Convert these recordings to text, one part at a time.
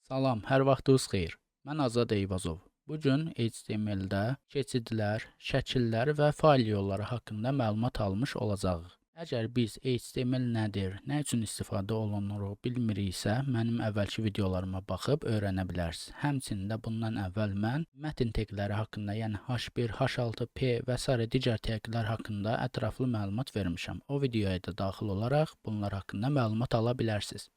Salam, hər vaxtınız xeyir. Mən Azad Eyvazov. Bu gün HTML-də keçidlər, şəkillər və fayl yolları haqqında məlumat almış olacağıq. Əgər biz HTML nədir, nə üçün istifadə olunur bilmiriksə, mənim əvvəlki videolarıma baxıb öyrənə bilərsiniz. Həmçinin də bundan əvvəl mən mətn teqləri haqqında, yəni H1, H6P və s. digər teqlər haqqında ətraflı məlumat vermişəm. O videoya da daxil olaraq bunlar haqqında məlumat ala bilərsiniz.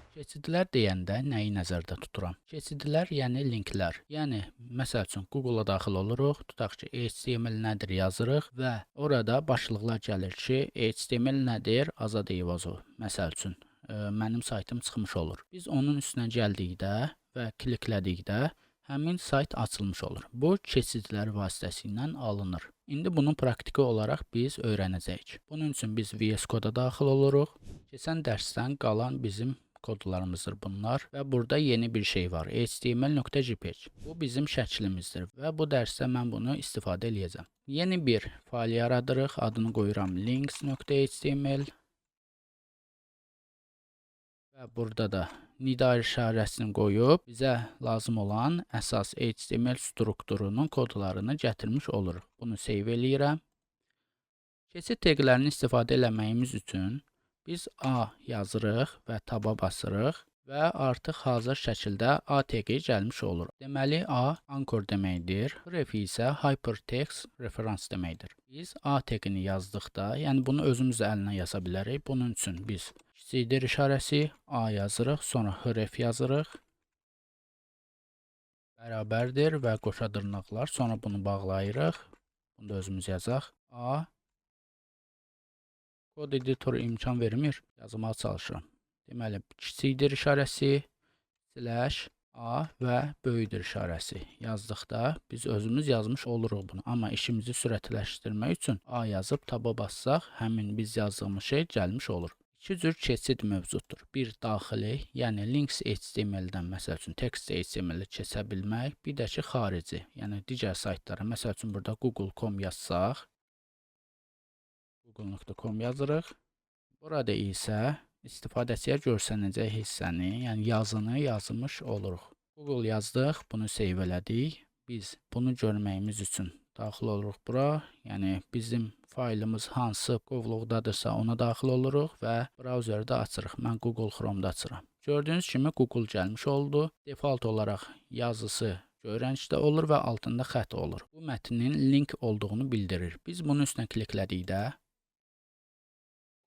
Keçidlər deyəndə nəyi nəzərdə tuturam? Keçidlər, yəni linklər. Yəni, məsəl üçün, Google-a daxil oluruq, tutaq ki, HTML nədir yazırıq və orada başlıqlar gəlir ki, HTML nədir? Azad Eyvazov. Məsəl üçün, mənim saytım çıxmış olur. Biz onun üstünə gəldikdə və kliklədikdə həmin sayt açılmış olur. Bu, keçidlər vasitəsilə alınır. İndi bunu praktiki olaraq biz öyrənəcəyik. Bunun üçün biz VS Code-a daxil oluruq. Keçən dərsdən qalan bizim kodlarımızdır bunlar və burada yeni bir şey var. html.jpg. Bu bizim şəklimizdir və bu dərsdə mən bunu istifadə eləyəcəm. Yeni bir fayl yaradırıq. Adını qoyuram links.html və burada da nida işarəsini qoyub bizə lazım olan əsas HTML strukturunun kodlarını gətirmiş oluruq. Bunu save eləyirəm. Keçid teqlərini istifadə eləməyimiz üçün biz A yazırıq və taba basırıq və artıq hazır şəkildə A teqi gəlmiş olur. Deməli, A anchor deməkdir, ref isə hypertext reference deməkdir. Biz A teqini yazdıqda, yəni bunu özümüz əlinə yaza bilərik. Bunun üçün biz kiçikdir işarəsi A yazırıq, sonra href yazırıq. Bərabərdir və qoşa dırnaqlar, sonra bunu bağlayırıq. Bunu da özümüz yazaq. A kod editoru imkan vermir, yazmağa çalışıram. Deməli, kiçikdir işarəsi, slash A və böyükdür işarəsi yazdıqda biz özümüz yazmış oluruq bunu. Amma işimizi sürətləşdirmək üçün A yazıb taba bassaq, həmin biz yazdığımız şey gəlmiş olur. İki cür keçid mövcuddur. Bir daxili, yəni links HTML-dən, məsəl üçün text HTML-i keçə bilmək. Bir də ki, xarici, yəni digər saytlara, məsəl üçün burada google.com yazsaq, google.com yazırıq. Burada isə istifadəçiyə görsənəcək hissəni, yəni yazını yazmış oluruq. Google yazdıq, bunu save elədik. Biz bunu görməyimiz üçün daxil oluruq bura. Yəni bizim faylımız hansı qovluqdadırsa ona daxil oluruq və brauzerdə açırıq. Mən Google Chrome-da açıram. Gördüyünüz kimi Google gəlmiş oldu. Default olaraq yazısı göyrəncdə olur və altında xətt olur. Bu mətnin link olduğunu bildirir. Biz bunun üstünə kliklədikdə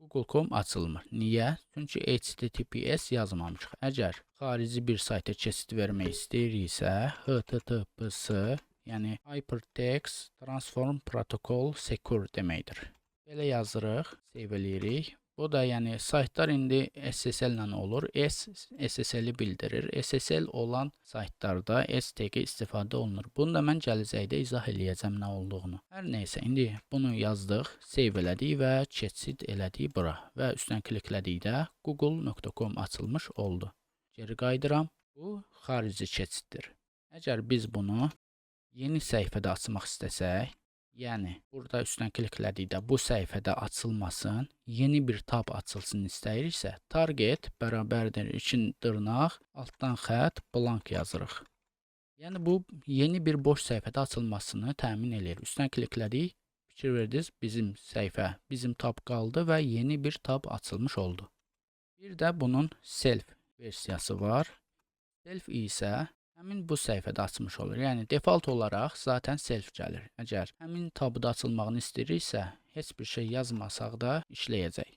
Google.com açılmır. Niyə? Çünki HTTPS yazmamışıq. Əgər xarici bir sayta keçid vermək istəyiriksə, HTTPS, yəni Hypertext Transform Protocol Secure deməkdir. Belə yazırıq, save eləyirik. Bu da yəni saytlar indi SSL ilə olur. S SSL-i bildirir. SSL olan saytlarda S teqi istifadə olunur. Bunu da mən gələcəkdə izah eləyəcəm nə olduğunu. Hər nəysə, indi bunu yazdıq, save elədik və keçid elədik bura və üstünə kliklədikdə google.com açılmış oldu. Geri qayıdıram. Bu xarici keçiddir. Əgər biz bunu yeni səhifədə açmaq istəsək, yəni burada üstünə kliklədikdə bu səhifədə açılmasın, yeni bir tab açılsın istəyiriksə, target bərabərdir 2 dırnaq, altdan xətt, blank yazırıq. Yəni bu yeni bir boş səhifədə açılmasını təmin eləyir. Üstünə kliklədik, fikir verdiniz, bizim səhifə, bizim tab qaldı və yeni bir tab açılmış oldu. Bir də bunun self versiyası var. Self isə həmin bu səhifədə açmış olur. Yəni, default olaraq zaten self gəlir. Əgər həmin tabda açılmağını istəyiriksə, heç bir şey yazmasaq da işləyəcək.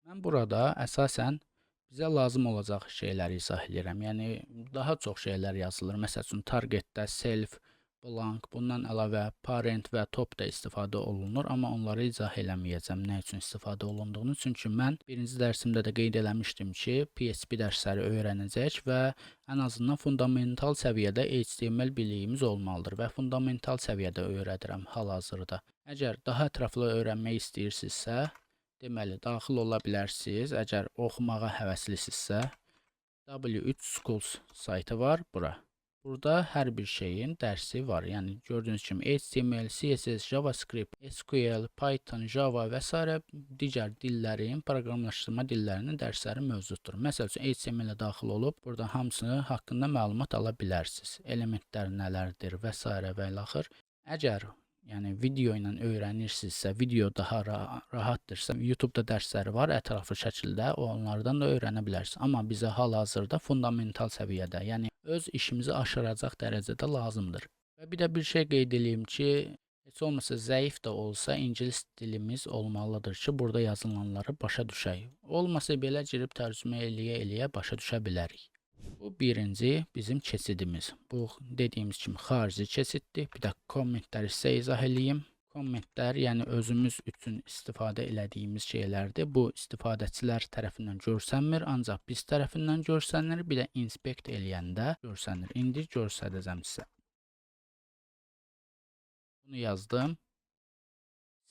Mən burada əsasən bizə lazım olacaq şeyləri izah edirəm. Yəni, daha çox şeylər yazılır. Məsəl üçün, targetdə self, blank, bundan əlavə parent və top da istifadə olunur. Amma onları izah eləməyəcəm nə üçün istifadə olunduğunu. Çünki mən birinci dərsimdə də qeyd eləmişdim ki, PHP dərsləri öyrənəcək və ən azından fundamental səviyyədə HTML biliyimiz olmalıdır və fundamental səviyyədə öyrədirəm hal-hazırda. Əgər daha ətraflı öyrənmək istəyirsinizsə, deməli, daxil ola bilərsiniz. Əgər oxumağa həvəslisinizsə, W3 Schools saytı var bura. Burada hər bir şeyin dərsi var. Yəni gördüyünüz kimi HTML, CSS, JavaScript, SQL, Python, Java və s. digər dillərin, proqramlaşdırma dillərinin dərsləri mövcuddur. Məsəl üçün HTML-ə daxil olub burada hamısını haqqında məlumat ala bilərsiniz. Elementlər nələrdir və s. və ilaxır. Əgər yəni video ilə öyrənirsinizsə, video daha rahatdırsa, YouTube-da dərsləri var ətraflı şəkildə, onlardan da öyrənə bilərsiniz. Amma bizə hal-hazırda fundamental səviyyədə, yəni öz işimizi aşıracaq dərəcədə lazımdır. Və bir də bir şey qeyd edeyim ki, heç olmasa zəif də olsa ingilis dilimiz olmalıdır ki, burada yazılanları başa düşək. Olmasa belə girib tərcümə eləyə başa düşə bilərik. Bu birinci bizim keçidimiz. Bu dediyimiz kimi xarici keçiddir. Bir də kommentləri sizə izah eləyim. Kommentlər, yəni özümüz üçün istifadə elədiyimiz şeylərdir. Bu istifadəçilər tərəfindən görsənmir, ancaq biz tərəfindən görsənir, bir də inspekt eləyəndə görsənir. İndi göstərəcəm sizə. Bunu yazdım.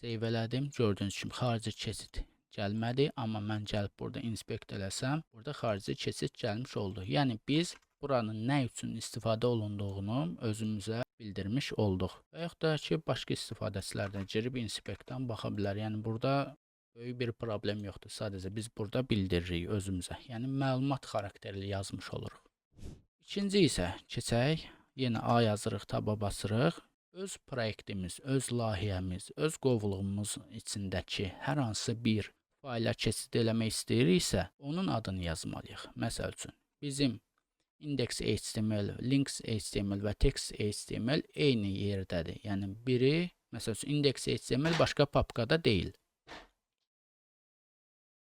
Save elədim. Gördüyünüz kimi xarici keçid gəlmədi, amma mən gəlib burada inspekt eləsəm, burada xarici keçid gəlmiş oldu. Yəni biz buranın nə üçün istifadə olunduğunu özümüzə bildirmiş olduq. Və yaxud da ki, başqa istifadəçilər də girib inspektdən baxa bilər. Yəni burada böyük bir problem yoxdur. Sadəcə biz burada bildiririk özümüzə. Yəni məlumat xarakterli yazmış oluruq. İkinci isə keçək. Yenə A yazırıq, taba basırıq. Öz proyektimiz, öz layihəmiz, öz qovluğumuz içindəki hər hansı bir fayla keçid eləmək istəyiriksə, onun adını yazmalıyıq. Məsəl üçün, bizim index.html, links.html və text.html eyni yerdədir. Yəni biri, məsəl üçün, index.html başqa papkada deyil.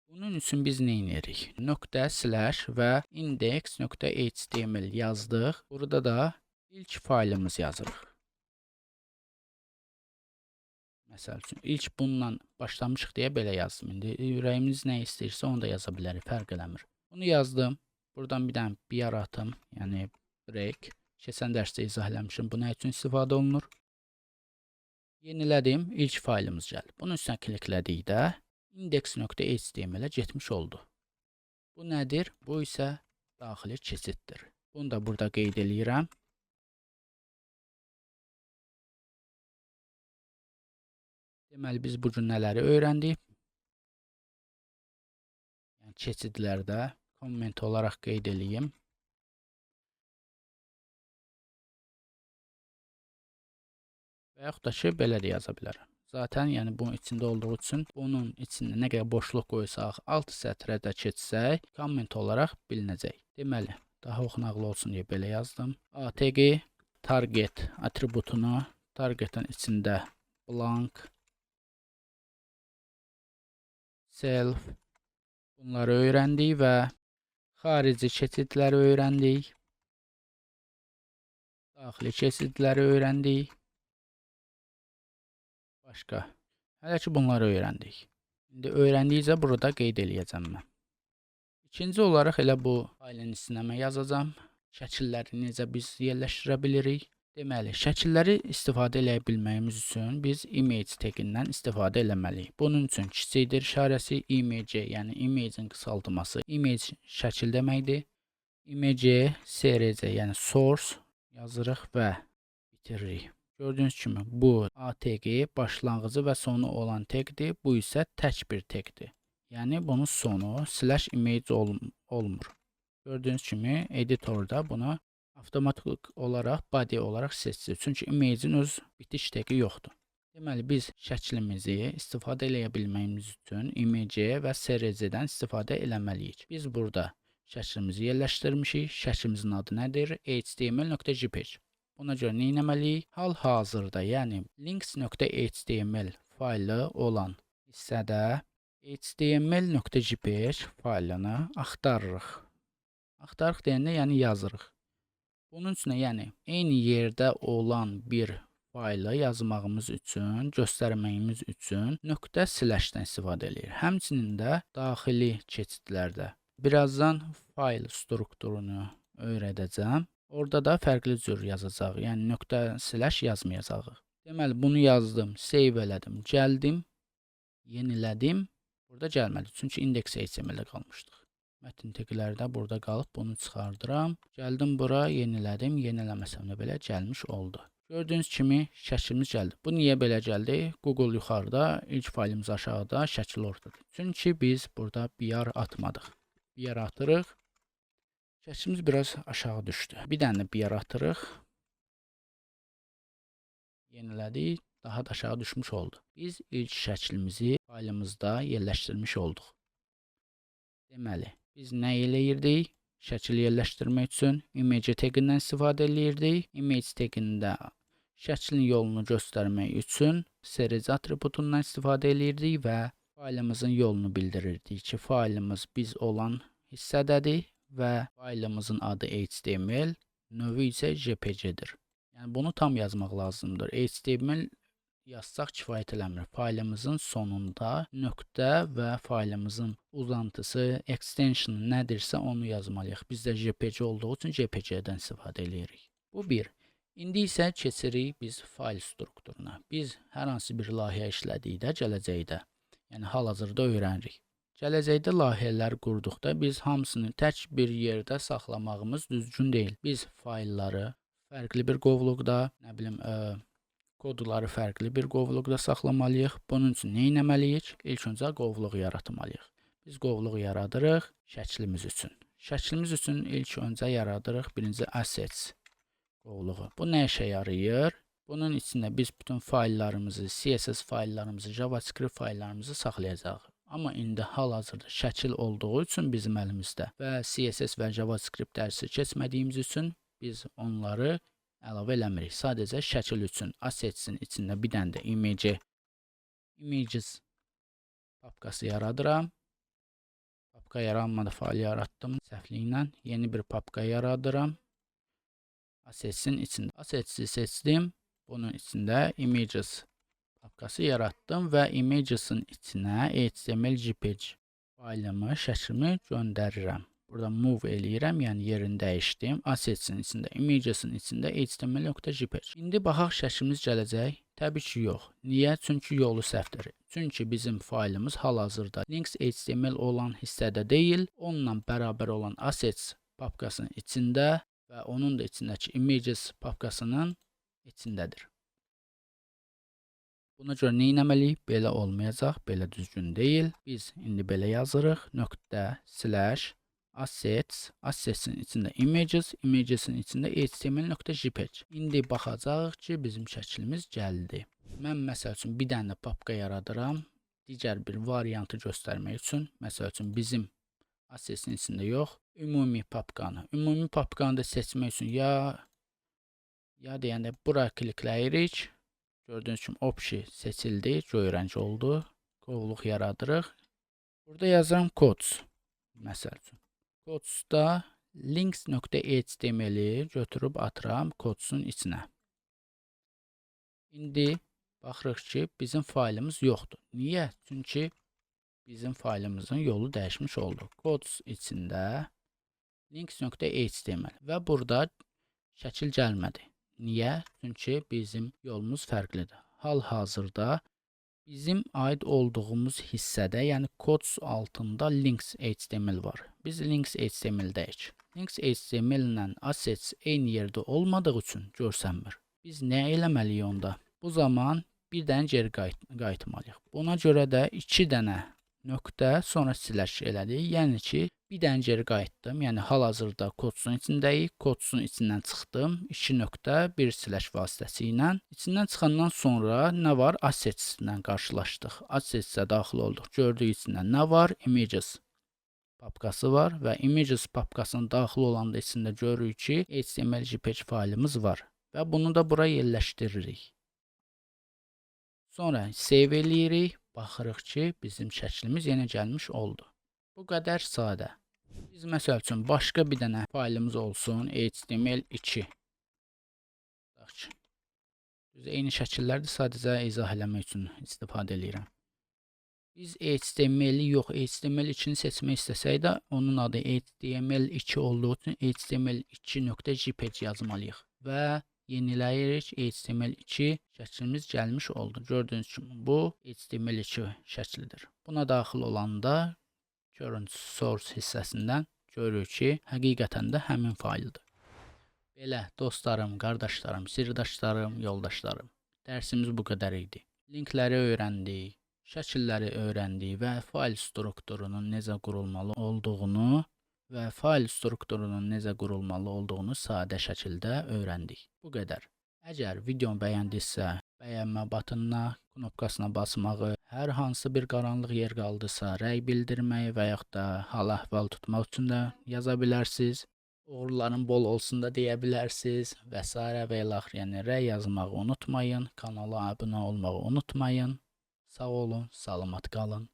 Bunun üçün biz nə edirik? // və index.html yazdıq. Burada da ilk faylımız yazırıq. Məsəl üçün, ilk bununla başlamışıq deyə belə yazdım. İndi ürəyimiz nə istəyirsə onu da yaza bilərik, fərq eləmir. Bunu yazdım. Buradan bir dənə BR atım, yəni break. Keçən dərsdə izah eləmişim, bu nə üçün istifadə olunur. Yenilədim, ilk faylımız gəldi. Bunun üstünə kliklədikdə index.html-ə getmiş oldu. Bu nədir? Bu isə daxili keçiddir. Bunu da burada qeyd eləyirəm. Deməli, biz bu gün nələri öyrəndik? Yəni, keçidlərdə komment olaraq qeyd eləyim. Və yaxud da ki, belə də yaza bilərəm. Zaten, yəni bunun içində olduğu üçün, bunun içində nə qədər boşluq qoysaq, alt sətrə də keçsək, komment olaraq bilinəcək. Deməli, daha oxunaqlı olsun deyə belə yazdım. ATG, target atributunu, targetin içində blank, self, bunları öyrəndik və xarici keçidləri öyrəndik. Daxili keçidləri öyrəndik. Başqa. Hələ ki bunları öyrəndik. İndi öyrəndikcə burada qeyd eləyəcəm mən. İkinci olaraq elə bu faylın içinə yazacağım. Şəkilləri necə biz yerləşdirə bilirik? Deməli, şəkilləri istifadə eləyə bilməyimiz üçün biz image tagindən istifadə eləməliyik. Bunun üçün kiçikdir işarəsi image, yəni image-in qısaltılması. Image şəkil deməkdir. Image, CRC, yəni source yazırıq və bitiririk. Gördüyünüz kimi bu ATG başlanğıcı və sonu olan tagdir. Bu isə tək bir tagdir. Yəni bunun sonu /image olmur. Gördüyünüz kimi editorda bunu avtomatik olaraq body olaraq seçir. Çünki image-in öz bitiş tagi yoxdur. Deməli, biz şəklimizi istifadə eləyə bilməyimiz üçün image və CRC-dən istifadə eləməliyik. Biz burada şəklimizi yerləşdirmişik. Şəklimizin adı nədir? html.jpg. Buna görə nə etməliyik? Hal-hazırda, yəni links.html faylı olan hissədə html.jpg faylını axtarırıq. Axtarırıq deyəndə, yəni yazırıq. Bunun üçün, yəni eyni yerdə olan bir faylı yazmağımız üçün, göstərməyimiz üçün //dən istifadə edilir. Həmçinin də daxili keçidlərdə. Birazdan fayl strukturunu öyrədəcəm. Orada da fərqli cür yazacaq. Yəni // yazmayacaq. Deməli, bunu yazdım, save elədim, gəldim, yenilədim. Burada gəlmədi. Çünki index.html-də qalmışdıq. Mətin təqləri də burada qalıb, bunu çıxardıram. Gəldim bura, yenilədim. Yeniləməsəm də belə gəlmiş oldu. Gördüyünüz kimi şəklimiz gəldi. Bu niyə belə gəldi? Google yuxarıda, ilk faylımız aşağıda, şəkil ortada. Çünki biz burada BR atmadıq. BR atırıq. Şəklimiz biraz aşağı düşdü. Bir dənə BR atırıq. Yenilədik. Daha da aşağı düşmüş oldu. Biz ilk şəklimizi faylımızda yerləşdirmiş olduq. Deməli, biz nə eləyirdik? Şəkil yerləşdirmək üçün image tagindən istifadə eləyirdik. Image tagində şəklin yolunu göstərmək üçün series atributundan istifadə eləyirdik və faylımızın yolunu bildirirdik ki, faylımız biz olan hissədədir və faylımızın adı HTML, növü isə JPG-dir. Yəni bunu tam yazmaq lazımdır. HTML yazsaq kifayət eləmir. Faylımızın sonunda nöqtə və faylımızın uzantısı, extension nədirsə onu yazmalıyıq. Bizdə JPG olduğu üçün JPG-dən istifadə edirik. Bu bir. İndi isə keçirik biz fayl strukturuna. Biz hər hansı bir layihə işlədikdə gələcəkdə, yəni hal-hazırda öyrənirik. Gələcəkdə layihələr qurduqda biz hamısını tək bir yerdə saxlamağımız düzgün deyil. Biz faylları fərqli bir qovluqda, nə bilim, kodları fərqli bir qovluqda saxlamalıyıq. Bunun üçün nə etməliyik? İlk öncə qovluq yaratmalıyıq. Biz qovluq yaradırıq şəklimiz üçün. Şəklimiz üçün ilk öncə yaradırıq birinci assets qovluğu. Bu nə işə yarayır? Bunun içində biz bütün fayllarımızı, CSS fayllarımızı, JavaScript fayllarımızı saxlayacağıq. Amma indi hal-hazırda şəkil olduğu üçün bizim əlimizdə və CSS və JavaScript dərsi keçmədiyimiz üçün biz onları əlavə eləmirik. Sadəcə şəkil üçün assetsin içində bir dənə də images papkası yaradıram. Papka yaranmadı, fayl yaratdım səhvliklə. Yeni bir papka yaradıram. Assetsin içində. Assetsi seçdim. Bunun içində images papkası yaratdım və images'ın içinə HTML JPG faylımı, şəklimi göndərirəm. Burada move eləyirəm, yəni yerini dəyişdim. Assetsin içində, images'ın içində html.jpg. İndi baxaq şəklimiz gələcək. Təbii ki, yox. Niyə? Çünki yolu səhvdir. Çünki bizim faylımız hal-hazırda links.html olan hissədə deyil, onunla bərabər olan assets papkasının içində və onun da içindəki images papkasının içindədir. Buna görə nə etməliyik? Belə olmayacaq, belə düzgün deyil. Biz indi belə yazırıq. // assets, assetsin içində images, images'in içində html.jpg. İndi baxacağıq ki, bizim şəklimiz gəldi. Mən məsəl üçün bir dənə papka yaradıram. Digər bir variantı göstərmək üçün, məsəl üçün bizim assetsin içində yox, ümumi papkanı. Ümumi papkanı da seçmək üçün ya deyəndə bura klikləyirik. Gördüyünüz kimi option seçildi, göy rəng oldu. Qovluq yaradırıq. Burada yazıram codes. Məsəl üçün. Codes'da links.html'i götürüb atıram codesun içinə. İndi baxırıq ki, bizim faylımız yoxdur. Niyə? Çünki bizim faylımızın yolu dəyişmiş oldu. Codes içində links.html və burada şəkil gəlmədi. Niyə? Çünki bizim yolumuz fərqlidir. Hal-hazırda bizim aid olduğumuz hissədə, yəni codes altında links.html var. Biz links.html-dəyik. Links.html ilə assets eyni yerdə olmadığı üçün görsənmir. Biz nə eləməliyik onda? Bu zaman bir dənə geri qayıtmalıyıq. Buna görə də 2 dənə nöqtə sonra slash elədik. Yəni ki, bir dənə geri qayıtdım. Yəni hal-hazırda codesun içindəyik. Codesun içindən çıxdım. 2 nöqtə, bir slash vasitəsilə. İçindən çıxandan sonra nə var? Assets ilə qarşılaşdıq. Assets-ə daxil olduq. Gördük içində nə var? Images papkası var və images papkasının daxil olanda içində görürük ki, HTML JPG faylımız var və bunu da bura yerləşdiririk. Sonra save eləyirik. Baxırıq ki, bizim şəklimiz yenə gəlmiş oldu. Bu qədər sadə. Biz məsəl üçün başqa bir dənə faylımız olsun, HTML2. Eyni şəkillərdir, sadəcə izah eləmək üçün istifadə edirəm. Biz HTML-i yox, HTML2-ni seçmək istəsək də, onun adı HTML2 olduğu üçün HTML2.jpg yazmalıyıq və yeniləyirik. HTML2 şəklimiz gəlmiş oldu. Gördüyünüz kimi bu HTML2 şəklidir. Buna daxil olanda current source hissəsindən görürük ki, həqiqətən də həmin fayldır. Belə dostlarım, qardaşlarım, sirdaşlarım, yoldaşlarım, dərsimiz bu qədər idi. Linkləri öyrəndik, şəkilləri öyrəndik və fayl strukturunun necə qurulmalı olduğunu sadə şəkildə öyrəndik. Bu qədər. Əgər videomu bəyəndinizsə, bəyənmə butonuna, knopkasına basmağı, hər hansı bir qaranlıq yer qaldısa, rəy bildirməyi və yaxud da hal-əhval tutmaq üçün də yaza bilərsiniz. Uğurların bol olsun da deyə bilərsiniz və s. və ilax. Yəni rəy yazmağı unutmayın, kanala abunə olmağı unutmayın. Sağ olun, salamat qalın.